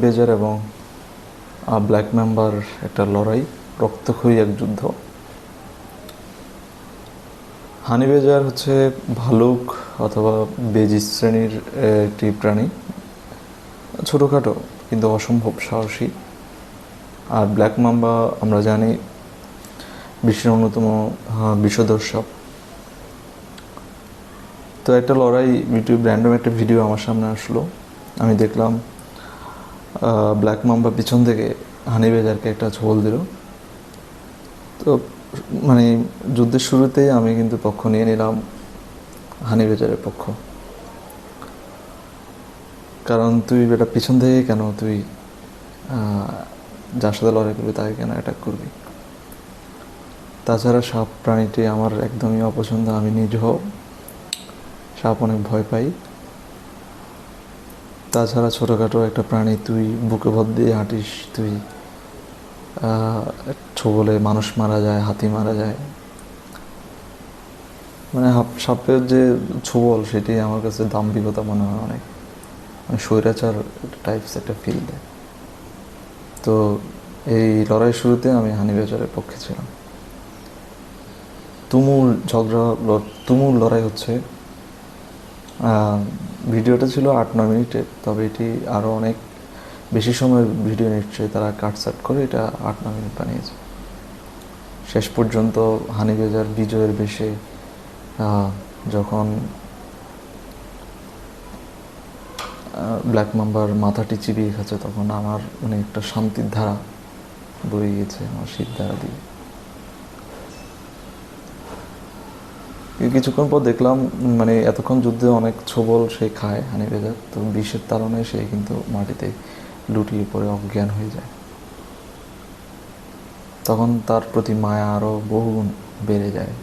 বেজার এবং black member একটা লড়াই, রক্তক্ষয়ী এক যুদ্ধ। হানি বেজার হচ্ছে ভালুক অথবা বেজি শ্রেণীর একটি প্রাণী, ছোটোখাটো কিন্তু অসম্ভব সাহসী। আর ব্ল্যাক মাম্বা আমরা জানি বিশ্বের অন্যতম বিষধর সাপ। তো একটা লড়াই, ইউটিউব র্যান্ডম একটা ভিডিও আমার সামনে আসলো, আমি দেখলাম ব্ল্যাক মাম্বা পিছন থেকে হানি বেজারকে একটা ছোবল দিল। তো মানে যুদ্ধের শুরুতেই আমি কিন্তু পক্ষ নিয়ে নিলাম হানি বেজারের পক্ষ। কারণ তুই বেটা পিছন থেকে কেন তুই যার সাথে লড়াই করবি তাকে কেন অ্যাটাক করবি? তাছাড়া সাপ প্রাণীটি আমার একদমই অপছন্দ। আমি নিজেও সাপ অনেক ভয় পাই। তাছাড়া ছোটোখাটো একটা প্রাণী, তুই বুকে ভর দিয়ে হাঁটিস, তুই ছোবলে মানুষ মারা যায়, হাতি মারা যায়। মানে সাপের যে ছোবল সেটি আমার কাছে দাম্ভিকতা মনে হয় অনেক, মানে স্বৈরাচার টাইপস একটা ফিল দেয়। তো এই লড়াই শুরুতে আমি হানি বেজারের পক্ষে ছিলাম। তুমুল লড়াই হচ্ছে। ভিডিওটা ছিল 8-9 মিনিটের, তবে এটি আরও অনেক বেশি সময়ের ভিডিও নিচ্ছে, তারা কাটসাট করে এটা 8-9 মিনিট বানিয়েছে। শেষ পর্যন্ত হানি বেজার বিজয়ের বেশে যখন ব্ল্যাক মাম্বার মাথাটি চিবিয়ে খাচ্ছে, তখন আমার মানে একটা শান্তির ধারা বয়ে গেছে আমার শীত ধারা দিয়ে। কিছুক্ষণ পর দেখলাম মানে এতক্ষণ যুদ্ধে অনেক ছোবল সে খায় হানি বেজার, তো বিষের তাড়নায় সে কিন্তু মাটিতে লুটিয়ে পড়ে অজ্ঞান হয়ে যায়। তখন তার প্রতি মায়া আরও বহুগুণ বেড়ে যায়।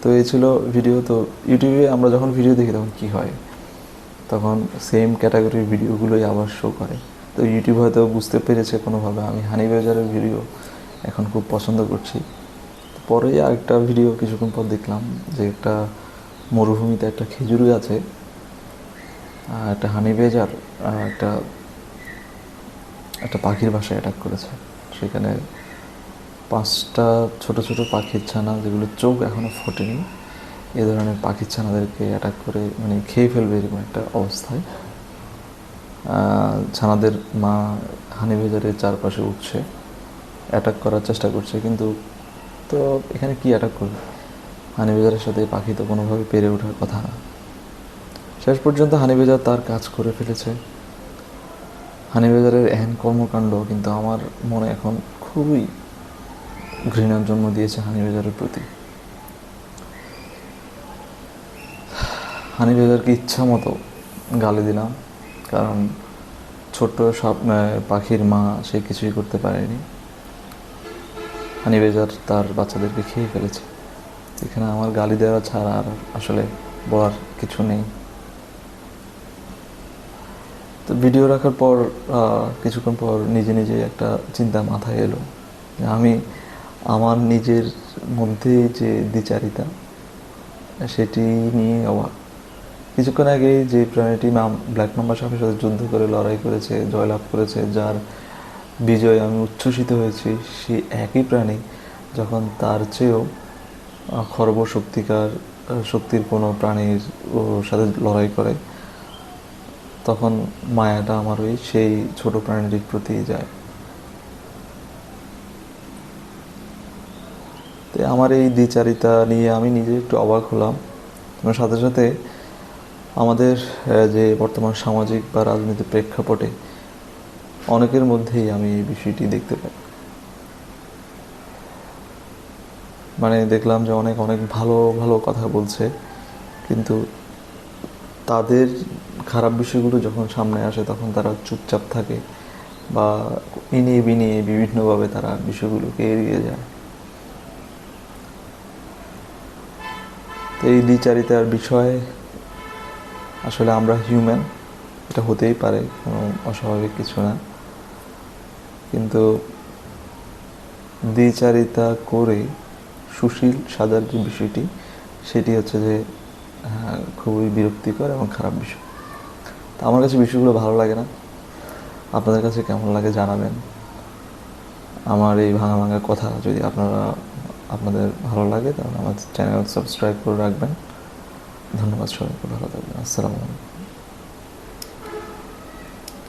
তো এই ছিল ভিডিও। তো ইউটিউবে আমরা যখন ভিডিও দেখি তখন কি হয়, তখন সেম ক্যাটাগরির ভিডিওগুলোই আবার শো করে। তো ইউটিউব হয়তো বুঝতে পেরেছে কোনোভাবে আমি হানি বেজারের ভিডিও এখন খুব পছন্দ করছি। পরে আরেকটা ভিডিও কিছুক্ষণ পর দেখলাম যে একটা মরুভূমিতে একটা খেজুর গাছে একটা হানি বেজার একটা একটা পাখির বাসায় অ্যাটাক করেছে। সেখানে 5টা ছোট ছোট পাখির ছানা, যেগুলো চোখ এখনও ফোটেনি, এ ধরনের পাখির ছানাদেরকে অ্যাটাক করে মানে খেয়ে ফেলবে এরকম একটা অবস্থায় ছানাদের মা হানি বেজারের চারপাশে উঠছে, অ্যাটাক করার চেষ্টা করছে। কিন্তু তো এখানে কি অ্যাটাক করবে? হানি বেজারের সাথে পাখি তো কোনোভাবে পেরে ওঠার কথা না। শেষ পর্যন্ত হানি বেজার তার কাজ করে ফেলেছে। হানি বেজারের এহেন কর্মকাণ্ড কিন্তু আমার মনে এখন খুবই ঘৃণার জন্ম দিয়েছে হানি বেজারের প্রতি। হানি বেজারকে ইচ্ছা মতো গালি দিলাম, কারণ ছোট্ট সব পাখির মা সে কিছুই করতে পারেনি। হানি বেজার তার বাচ্চাদেরকে খেয়ে ফেলেছে। এখানে আমার গালি দেওয়া ছাড়া আর আসলে বলার কিছু নেই। তো ভিডিও রাখার পর কিছুক্ষণ পর নিজে নিজে একটা চিন্তা মাথায় এলো যে আমি আমার নিজের মধ্যে যে দ্বিচারিতা সেটি নিয়ে অবাক। কিছুক্ষণ আগে যে প্রাণীটি ব্ল্যাক মাম্বার সাপের সাথে যুদ্ধ করে লড়াই করেছে, জয়লাভ করেছে, যার বিজয়ে আমি উচ্ছ্বসিত হয়েছি, সেই একই প্রাণী যখন তার চেয়েও খর্ব শক্তির কোনো প্রাণীর সাথে লড়াই করে, তখন মায়াটা আমার ওই সেই ছোট প্রাণীটির প্রতি যায়। তো আমার এই দ্বিচারিতা নিয়ে আমি নিজে একটু অবাক হলাম। এবং সাথে সাথে আমাদের যে বর্তমান সামাজিক বা রাজনৈতিক প্রেক্ষাপটে অনেকের মধ্যেই আমি এই বিষয়টি দেখতে পাই। মানে দেখলাম যে অনেক অনেক ভালো ভালো কথা বলছে, কিন্তু তাদের খারাপ বিষয়গুলো যখন সামনে আসে তখন তারা চুপচাপ থাকে বা ইনিয়ে বিনিয়ে বিভিন্নভাবে তারা বিষয়গুলোকে এড়িয়ে যায়। তো এই দ্বিচারিতার বিষয়ে আসলে আমরা হিউম্যান, এটা হতেই পারে, কোনো অস্বাভাবিক কিছু না। কিন্তু দ্বিচারিতা করে সুশীল সাজার যে বিষয়টি, সেটি হচ্ছে যে খুবই বিরক্তিকর এবং খারাপ বিষয়। আমার কাছে বিষয়গুলো ভালো লাগে না। আপনাদের কাছে কেমন লাগে জানাবেন। আমার এই ভাঙা ভাঙা কথা যদি আপনাদের ভালো লাগে তাহলে আমার চ্যানেল সাবস্ক্রাইব করে রাখবেন। ধন্যবাদ সবাইকে, ভালো থাকবেন। আসসালামু আলাইকুম।